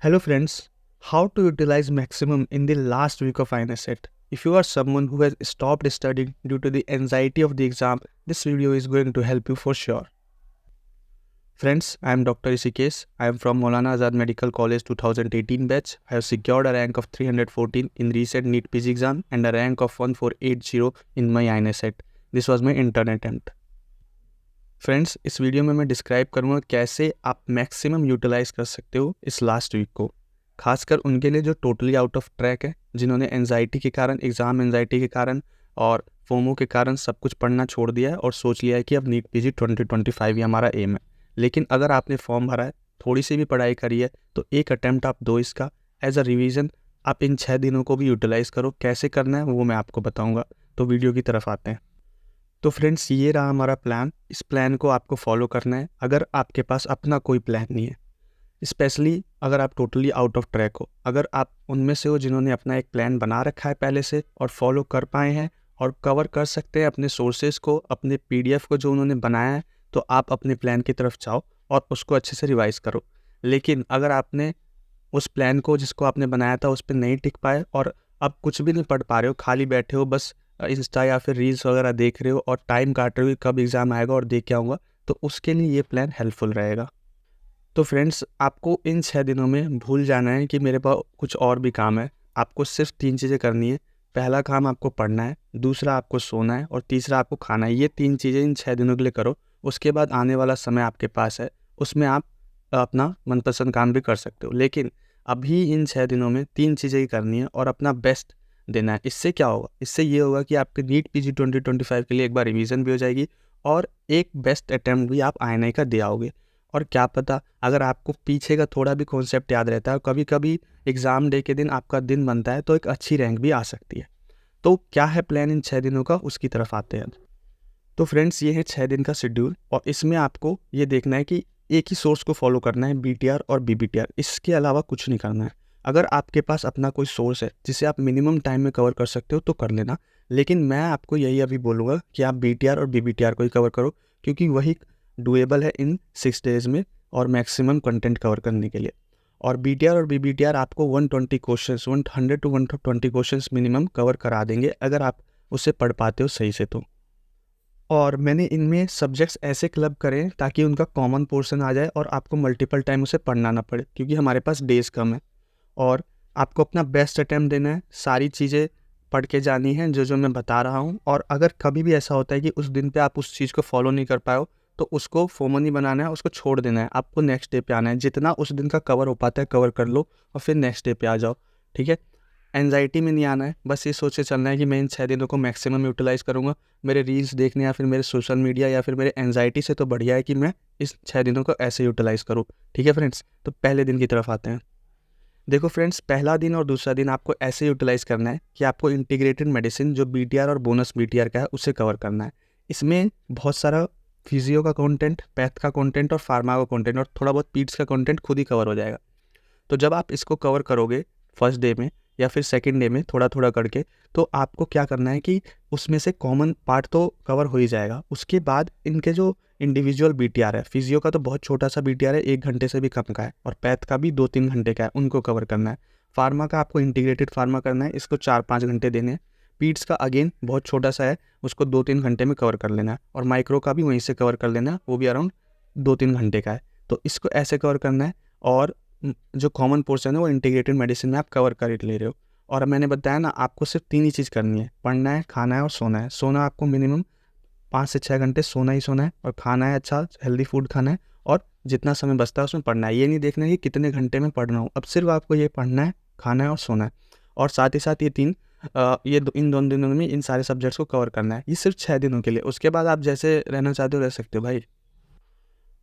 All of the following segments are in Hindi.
Hello friends, how to utilize maximum in the last week of INSET. If you are someone who has stopped studying due to the anxiety of the exam, this video is going to help you for sure. Friends, I am Dr. Isikesh. I am from Maulana Azad Medical College 2018 batch. I have secured a rank of 314 in recent NEET PG exam and a rank of 1480 in my INSET. This was my intern attempt. Friends, इस वीडियो में मैं डिस्क्राइब करूँगा कैसे आप मैक्सिमम यूटिलाइज कर सकते हो इस लास्ट वीक को, खासकर उनके लिए जो टोटली आउट ऑफ ट्रैक है, जिन्होंने एंजाइटी के कारण, एग्ज़ाम एंजाइटी के कारण और फोमो के कारण सब कुछ पढ़ना छोड़ दिया है और सोच लिया है कि अब नीट पीजी 2025 ही हमारा एम है। लेकिन अगर आपने फॉर्म भरा है, थोड़ी सी भी पढ़ाई करी है, तो एक अटैम्प्ट आप दो इसका एज अ रिविज़न। आप इन 6 दिनों को भी यूटिलाइज़ करो। कैसे करना है वो मैं आपको बताऊँगा, तो वीडियो की तरफ आते हैं। तो फ्रेंड्स, ये रहा हमारा प्लान। इस प्लान को आपको फॉलो करना है अगर आपके पास अपना कोई प्लान नहीं है, स्पेशली अगर आप टोटली आउट ऑफ ट्रैक हो। अगर आप उनमें से हो जिन्होंने अपना एक प्लान बना रखा है पहले से और फॉलो कर पाए हैं और कवर कर सकते हैं अपने सोर्सेज को, अपने पीडीएफ को जो उन्होंने बनाया है, तो आप अपने प्लान की तरफ जाओ और उसको अच्छे से रिवाइज़ करो। लेकिन अगर आपने उस प्लान को जिसको आपने बनाया था उस पर नहीं टिक पाए और अब कुछ भी नहीं पढ़ पा रहे हो, खाली बैठे हो, बस इंस्टा या फिर रील्स वगैरह देख रहे हो और टाइम काट रहे हो कब एग्ज़ाम आएगा और देख के आऊँगा, तो उसके लिए ये प्लान हेल्पफुल रहेगा। तो फ्रेंड्स, आपको इन 6 दिनों में भूल जाना है कि मेरे पास कुछ और भी काम है। आपको सिर्फ 3 चीज़ें करनी है। पहला काम आपको पढ़ना है, दूसरा आपको सोना है और तीसरा आपको खाना है। ये 3 चीज़ें इन 6 दिनों के लिए करो। उसके बाद आने वाला समय आपके पास है, उसमें आप अपना मनपसंद काम भी कर सकते हो। लेकिन अभी इन 6 दिनों में 3 चीज़ें ही करनी है और अपना बेस्ट देना है। इससे क्या होगा? इससे ये होगा कि आपके नीट पीजी 2025 के लिए एक बार रिवीजन भी हो जाएगी और एक बेस्ट अटैम्प्ट भी आप आईएनआई का दे आओगे। और क्या पता, अगर आपको पीछे का थोड़ा भी कॉन्सेप्ट याद रहता है, कभी कभी एग्ज़ाम डे के दिन आपका दिन बनता है, तो एक अच्छी रैंक भी आ सकती है। तो क्या है प्लान इन 6 दिनों का, उसकी तरफ आते हैं। तो फ्रेंड्स, ये है 6 दिन का शेड्यूल और इसमें आपको ये देखना है कि एक ही सोर्स को फॉलो करना है, बीटीआर और बीबीटीआर। इसके अलावा कुछ नहीं करना है। अगर आपके पास अपना कोई सोर्स है जिसे आप मिनिमम टाइम में कवर कर सकते हो तो कर लेना, लेकिन मैं आपको यही अभी बोलूँगा कि आप बीटीआर और बीबीटीआर को ही कवर करो, क्योंकि वही डुएबल है इन 6 डेज़ में और मैक्सिमम कंटेंट कवर करने के लिए। और बीटीआर और बीबीटीआर आपको 120 questions, 100 to 120 questions minimum cover करा देंगे अगर आप उसे पढ़ पाते हो सही से तो। और मैंने इनमें सब्जेक्ट्स ऐसे क्लब करें ताकि उनका कॉमन पोर्शन आ जाए और आपको मल्टीपल टाइम उसे पढ़ना ना पड़े, क्योंकि हमारे पास डेज़ कम है और आपको अपना बेस्ट अटैम्प्ट देना है। सारी चीज़ें पढ़ के जानी है जो जो मैं बता रहा हूँ। और अगर कभी भी ऐसा होता है कि उस दिन पे आप उस चीज़ को फॉलो नहीं कर पाए हो, तो उसको फोमो नहीं बनाना है, उसको छोड़ देना है। आपको नेक्स्ट डे पे आना है। जितना उस दिन का कवर हो पाता है कवर कर लो और फिर नेक्स्ट डे पे आ जाओ, ठीक है। एंजाइटी में नहीं आना है, बस ये सोच के चलना है कि मैं इन 6 दिनों को मैक्सिमम यूटिलाइज़ करूँगा। मेरे रील्स देखने या फिर मेरे सोशल मीडिया या फिर मेरे एंजाइटी से तो बढ़िया है कि मैं इस 6 दिनों को ऐसे यूटिलाइज़ करूँ, ठीक है फ्रेंड्स। तो पहले दिन की तरफ आते हैं। देखो फ्रेंड्स, पहला दिन और दूसरा दिन आपको ऐसे यूटिलाइज़ करना है कि आपको इंटीग्रेटेड मेडिसिन जो बीटीआर और बोनस बीटीआर का है उसे कवर करना है। इसमें बहुत सारा फिजियो का कंटेंट, पैथ का कंटेंट और फार्मा का कंटेंट और थोड़ा बहुत पीट्स का कंटेंट खुद ही कवर हो जाएगा। तो जब आप इसको कवर करोगे फर्स्ट डे में या फिर सेकंड डे में थोड़ा थोड़ा करके, तो आपको क्या करना है कि उसमें से कॉमन पार्ट तो कवर हो ही जाएगा। उसके बाद इनके जो इंडिविजुअल बीटीआर है, फिजियो का तो बहुत छोटा सा बीटीआर है, 1 घंटे से भी कम का है, और पैथ का भी 2-3 घंटे का है, उनको कवर करना है। फार्मा का आपको इंटीग्रेटेड फार्मा करना है, इसको 4-5 घंटे देने हैं। पीट्स का अगेन बहुत छोटा सा है, उसको 2-3 घंटे में कवर कर लेना है। और माइक्रो का भी वहीं से कवर कर लेना है, वो भी अराउंड 2-3 घंटे का है। तो इसको ऐसे कवर करना है और जो कॉमन पोर्शन है वो इंटीग्रेटेड मेडिसिन में आप कवर कर ले रहे हो। और मैंने बताया ना, आपको सिर्फ 3 ही चीज़ करनी है, पढ़ना है, खाना है और सोना है। सोना आपको मिनिमम 5 से 6 घंटे सोना ही सोना है और खाना है अच्छा हेल्दी फूड खाना है और जितना समय बचता है उसमें पढ़ना है। ये नहीं देखना है कि कितने घंटे में पढ़ रहा हूँ, अब सिर्फ आपको ये पढ़ना है, खाना है और सोना है। और साथ ही साथ इन 2 दिनों में इन सारे सब्जेक्ट्स को कवर करना है। ये सिर्फ 6 दिनों के लिए। उसके बाद आप जैसे रहना चाहते हो रह सकते हो भाई।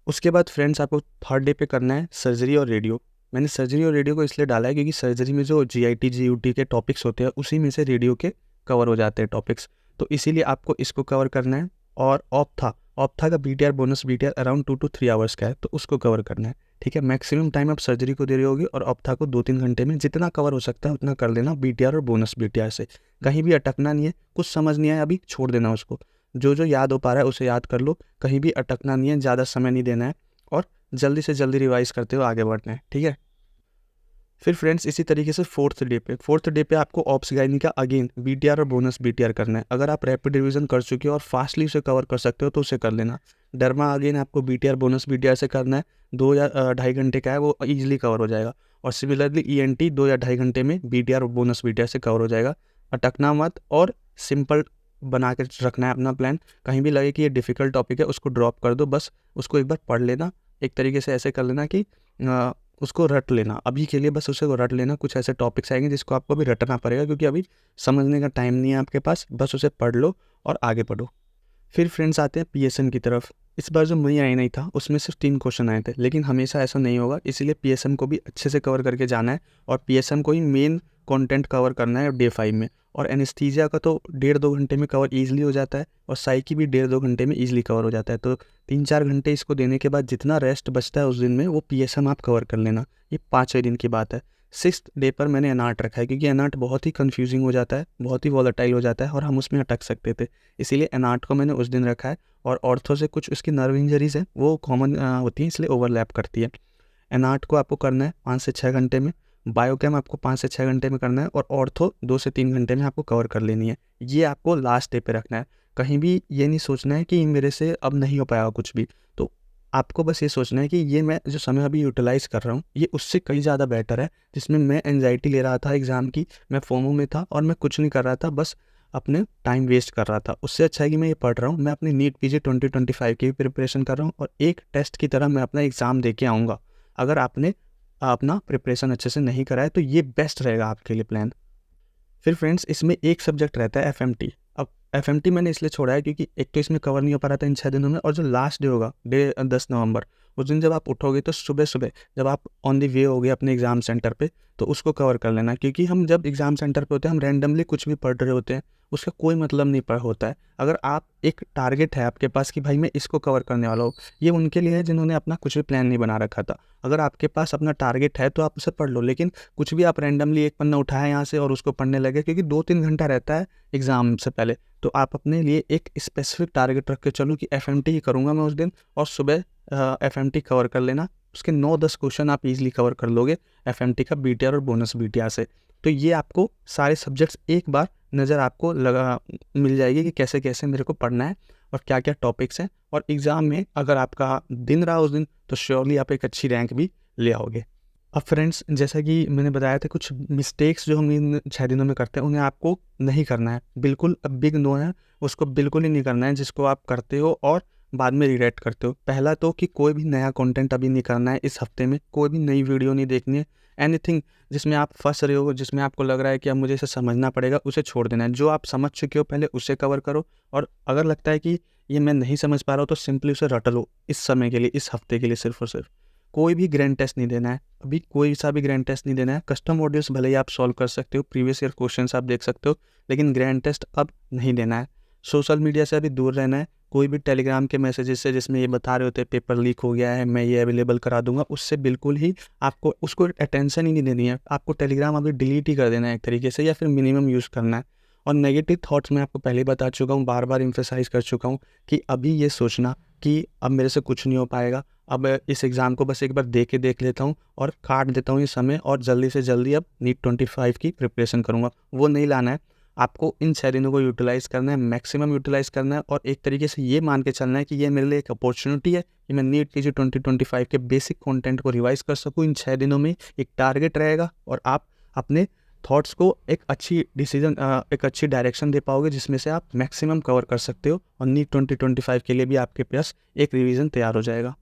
उसके बाद फ्रेंड्स, आपको थर्ड डे पे करना है सर्जरी और रेडियो। मैंने सर्जरी और रेडियो को इसलिए डाला है क्योंकि सर्जरी में जो जीआईटी जीयूटी के टॉपिक्स होते हैं उसी में से रेडियो के कवर हो जाते हैं टॉपिक्स, तो इसीलिए आपको इसको कवर करना है। और ऑप्था का BTR bonus BTR around 2 to 3 hours का है, तो उसको कवर करना है, ठीक है। मैक्सिमम टाइम आप सर्जरी को दे रहे होगे और ऑप्था को 2-3 घंटे में जितना कवर हो सकता है उतना कर लेना बीटीआर और बोनस बीटीआर से। कहीं भी अटकना नहीं है। कुछ समझ नहीं आया अभी, छोड़ देना उसको। जो जो याद हो पा रहा है उसे याद कर लो, कहीं भी अटकना नहीं है, ज़्यादा समय नहीं देना है और जल्दी से जल्दी रिवाइज करते हुए आगे बढ़ना है, ठीक है। फिर फ्रेंड्स इसी तरीके से फोर्थ डे पे आपको ऑप्स गाइनिंग का अगेन बीटीआर और बोनस बीटीआर करना है। अगर आप रैपिड रिवीजन कर चुके हो और फास्टली उसे कवर कर सकते हो तो उसे कर लेना। डर्मा अगेन आपको बीटीआर बोनस बीटीआर से करना है, 2 या 2.5 घंटे का है, वो ईजिली कवर हो जाएगा। और सिमिलरली ईएनटी 2 या 2.5 घंटे में बीटीआर और बोनस बीटीआर से कवर हो जाएगा। अटकना मत और सिंपल बना के रखना है अपना प्लान। कहीं भी लगे कि ये डिफ़िकल्ट टॉपिक है उसको ड्रॉप कर दो, बस उसको एक बार पढ़ लेना। एक तरीके से ऐसे कर लेना कि उसको रट लेना, अभी के लिए बस उसे रट लेना। कुछ ऐसे टॉपिक्स आएंगे जिसको आपको अभी रटना पड़ेगा क्योंकि अभी समझने का टाइम नहीं है आपके पास, बस उसे पढ़ लो और आगे बढ़ो। फिर फ्रेंड्स आते हैं पीएसएम की तरफ। इस बार जो मई आई नहीं था उसमें सिर्फ 3 क्वेश्चन आए थे, लेकिन हमेशा ऐसा नहीं होगा, इसीलिए पीएसएम को भी अच्छे से कवर करके जाना है और पीएसएम को ही मेन कंटेंट कवर करना है डे 5 में। और एनेस्थीसिया का तो 1.5-2 घंटे में कवर ईजिली हो जाता है और साइकी भी 1.5-2 घंटे में ईजिली कवर हो जाता है। तो 3-4 घंटे इसको देने के बाद जितना रेस्ट बचता है उस दिन में वो पीएसएम आप कवर कर लेना। ये 5वें दिन की बात है। 6th डे पर मैंने एनआर्ट रखा है क्योंकि एनआर्ट बहुत ही कन्फ्यूजिंग हो जाता है, बहुत ही वॉलेटाइल हो जाता है और हम उसमें अटक सकते थे, इसीलिए एनआर्ट को मैंने उस दिन रखा है। और ऑर्थो से कुछ उसकी नर्व इंजरीज है वो कॉमन होती हैं, इसलिए ओवरलैप करती है। एनआर्ट को आपको करना है 5 से 6 घंटे में, बायोकेम आपको 5 से 6 घंटे में करना है और ऑर्थो 2 से 3 घंटे में आपको कवर कर लेनी है। ये आपको लास्ट डे पे रखना है। कहीं भी ये नहीं सोचना है कि मेरे से अब नहीं हो पाएगा कुछ भी। तो आपको बस ये सोचना है कि ये मैं जो समय अभी यूटिलाइज़ कर रहा हूँ ये उससे कहीं ज़्यादा बेटर है, जिसमें मैं एंजाइटी ले रहा था एग्ज़ाम की, मैं फोमो में था और मैं कुछ नहीं कर रहा था, बस अपने टाइम वेस्ट कर रहा था। उससे अच्छा है कि मैं ये पढ़ रहा हूँ, मैं अपनी नीट पीजी 2025 की भी प्रिपरेशन कर रहा हूँ और एक टेस्ट की तरह मैं अपना एग्ज़ाम दे के आऊँगा। अगर आपने अपना प्रिपरेशन अच्छे से नहीं करा है तो ये बेस्ट रहेगा आपके लिए प्लान। फिर फ्रेंड्स इसमें एक सब्जेक्ट रहता है एफएमटी। अब एफएमटी मैंने इसलिए छोड़ा है क्योंकि एक तो इसमें कवर नहीं हो पा रहा था इन 6 दिनों में, और जो लास्ट डे होगा डे 10 नवंबर, उस दिन जब आप उठोगे तो सुबह सुबह जब आप ऑन दी वे होगे अपने एग्ज़ाम सेंटर पे तो उसको कवर कर लेना। क्योंकि हम जब एग्ज़ाम सेंटर पे होते हैं हम रैंडमली कुछ भी पढ़ रहे होते हैं, उसका कोई मतलब नहीं पड़ होता है। अगर आप एक टारगेट है आपके पास कि भाई मैं इसको कवर करने वाला हूँ, ये उनके लिए है जिन्होंने अपना कुछ भी प्लान नहीं बना रखा था। अगर आपके पास अपना टारगेट है तो आप उसे पढ़ लो, लेकिन कुछ भी आप रैंडमली एक पन्ना उठाए यहाँ से और उसको पढ़ने लगे, क्योंकि 2-3 घंटा रहता है एग्ज़ाम से पहले, तो आप अपने लिए एक स्पेसिफिक टारगेट रख के चलो कि एफएमटी ही करूँगा मैं उस दिन, और सुबह एफएमटी कवर कर लेना। उसके 9-10 क्वेश्चन आप इजीली कवर कर लोगे एफएमटी का बीटीआर और बोनस बीटीआर से। तो ये आपको सारे सब्जेक्ट्स एक बार नज़र आपको लगा मिल जाएगी कि कैसे कैसे मेरे को पढ़ना है और क्या क्या टॉपिक्स हैं। और एग्ज़ाम में अगर आपका दिन रहा उस दिन तो श्योरली आप एक अच्छी रैंक भी ले आओगे। अब फ्रेंड्स जैसा कि मैंने बताया था, कुछ मिस्टेक्स जो हम इन 6 दिनों में करते हैं उन्हें आपको नहीं करना है, बिल्कुल बिग नो है, उसको बिल्कुल ही नहीं करना है जिसको आप करते हो और बाद में रिग्रेट करते हो। पहला तो कि कोई भी नया कंटेंट अभी नहीं करना है इस हफ्ते में, कोई भी नई वीडियो नहीं देखनी है। एनीथिंग जिसमें आप फंस रहे हो, जिसमें आपको लग रहा है कि अब मुझे इसे समझना पड़ेगा, उसे छोड़ देना है। जो आप समझ चुके हो पहले उसे कवर करो, और अगर लगता है कि ये मैं नहीं समझ पा रहा हूँ तो सिंपली उसे रट लो इस समय के लिए, इस हफ्ते के लिए सिर्फ और सिर्फ। कोई भी ग्रैंड टेस्ट नहीं देना है, अभी कोई सा भी ग्रैंड टेस्ट नहीं देना है। कस्टम मॉड्यूल्स भले ही आप सॉल्व कर सकते हो, प्रीवियस ईयर क्वेश्चंस आप देख सकते हो, लेकिन ग्रैंड टेस्ट अब नहीं देना है। सोशल मीडिया से अभी दूर रहना है। कोई भी टेलीग्राम के मैसेजेस से जिसमें ये बता रहे होते हैं पेपर लीक हो गया है, मैं ये अवेलेबल करा दूंगा, उससे बिल्कुल ही आपको उसको अटेंशन ही नहीं देनी है। आपको टेलीग्राम अभी डिलीट ही कर देना है एक तरीके से, या फिर मिनिमम यूज़ करना है। और नेगेटिव थॉट्स मैं आपको पहले ही बता चुका हूँ, बार बार इम्फेसाइज कर चुका हूँ कि अभी ये सोचना कि अब मेरे से कुछ नहीं हो पाएगा, अब इस एग्ज़ाम को बस एक बार दे के देख लेता हूँ और काट देता हूँ ये समय और जल्दी से जल्दी अब नीट 25 की प्रिपरेशन करूँगा, वो नहीं लाना है। आपको इन 6 दिनों को यूटिलाइज़ करना है, मैक्सिमम यूटिलाइज़ करना है, और एक तरीके से ये मान के चलना है कि ये मेरे लिए एक अपॉर्चुनिटी है कि मैं नीट पीजी 2025 के बेसिक कंटेंट को रिवाइज़ कर सकूँ इन 6 दिनों में। एक टारगेट रहेगा और आप अपने थॉट्स को एक अच्छी डिसीजन एक अच्छी डायरेक्शन दे पाओगे जिसमें से आप मैक्सिमम कवर कर सकते हो, और नीट 2025 के लिए भी आपके पास एक रिवीजन तैयार हो जाएगा।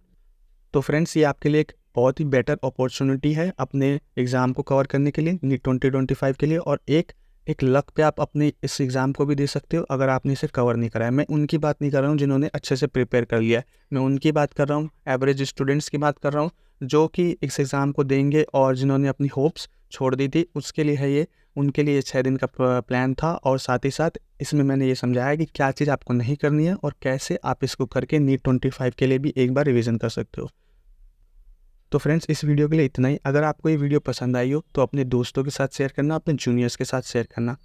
तो फ्रेंड्स ये आपके लिए एक बहुत ही बेटर अपॉर्चुनिटी है अपने एग्ज़ाम को कवर करने के लिए नीट 2025 के लिए, और एक लक पे आप अपने इस एग्ज़ाम को भी दे सकते हो अगर आपने इसे कवर नहीं करा है। मैं उनकी बात नहीं कर रहा हूँ जिन्होंने अच्छे से प्रिपेयर कर लिया है, मैं उनकी बात कर रहा हूँ, एवरेज स्टूडेंट्स की बात कर रहा हूँ जो कि इस एग्ज़ाम को देंगे और जिन्होंने अपनी होप्स छोड़ दी थी, उसके लिए है ये। उनके लिए 6 दिन का प्लान था, और साथ ही साथ इसमें मैंने ये समझाया कि क्या चीज़ आपको नहीं करनी है और कैसे आप इसको करके नीट 25 के लिए भी एक बार रिविज़न कर सकते हो। तो फ्रेंड्स इस वीडियो के लिए इतना ही। अगर आपको ये वीडियो पसंद आई हो तो अपने दोस्तों के साथ शेयर करना, अपने जूनियर्स के साथ शेयर करना।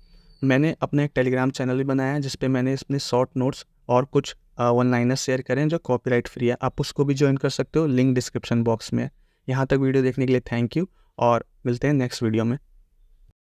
मैंने अपना एक टेलीग्राम चैनल भी बनाया है जिस पे मैंने अपने शॉर्ट नोट्स और कुछ वन लाइनर्स शेयर करें हैं जो कॉपीराइट फ्री है, आप उसको भी ज्वाइन कर सकते हो, लिंक डिस्क्रिप्शन बॉक्स में है। यहाँ तक वीडियो देखने के लिए थैंक यू, और मिलते हैं नेक्स्ट वीडियो में।